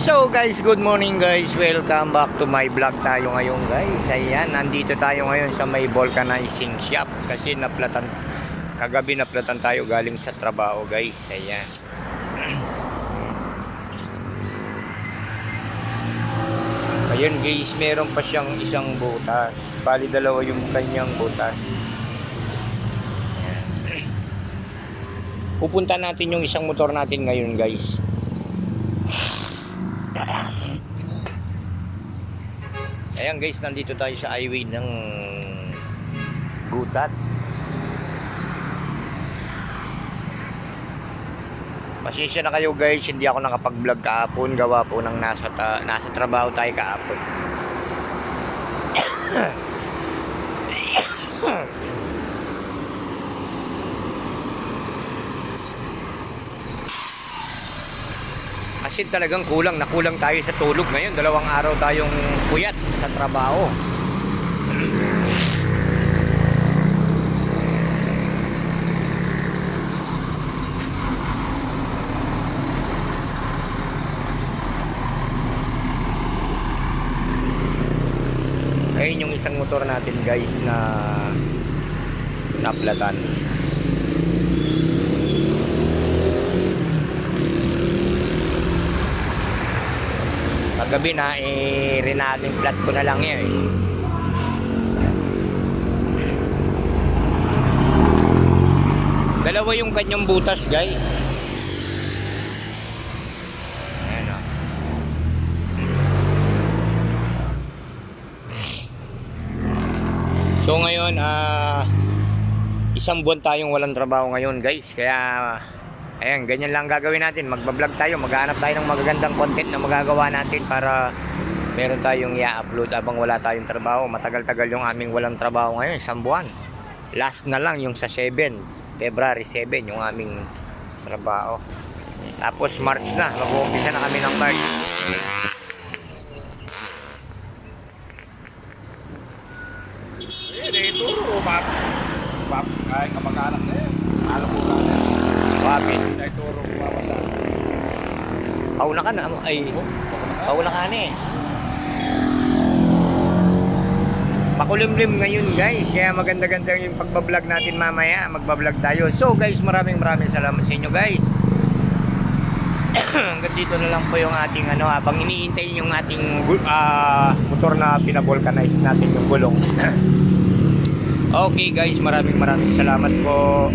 So guys, good morning guys. Welcome back to my vlog tayo ngayon guys. Ayan, nandito tayo ngayon sa may vulcanizing shop kasi kagabi naplatan tayo galing sa trabaho guys. Ayan. Ayan guys, meron pa siyang isang butas. Bali dalawa yung kanyang butas. Ayan. Pupunta natin yung isang motor natin ngayon guys. Ayan guys, nandito tayo sa highway ng Gutat. Pasensya na kayo guys, hindi ako nakapag-vlog kahapon, gawa po ng nasa trabaho tayo kahapon. Kasi talagang kulang tayo sa tulog ngayon. 2 araw tayong puyat sa trabaho. Ayun yung isang motor natin guys na naplatan. Kagabi na rinading flat ko na lang yan Dalawa yung kanyang butas guys. Ayan o. So ngayon isang buwan tayong walang trabaho ngayon guys. Kaya ayan, ganyan lang gagawin natin. Magbablog tayo, maghahanap tayo ng magagandang content na magagawa natin para meron tayong i-upload habang wala tayong trabaho. Matagal-tagal yung aming walang trabaho ngayon, 1 buwan. Last na lang yung sa 7, February 7 yung aming trabaho. Tapos March na, mag-uumpisa na kami ng March. Dito, pap, ay kamag-anak na yan. Alam mo ka na. Wapit. Ay, turo kumamata. Pauna ka na. Ay, pauna ka na Makulimlim ngayon guys. Kaya maganda-ganda yung pagbablog natin mamaya. Magbablog tayo. So guys, maraming salamat sa inyo guys. Hanggang dito na lang po yung ating habang iniintay yung ating motor na pinavulcanize natin yung gulong. Okay guys, maraming salamat po.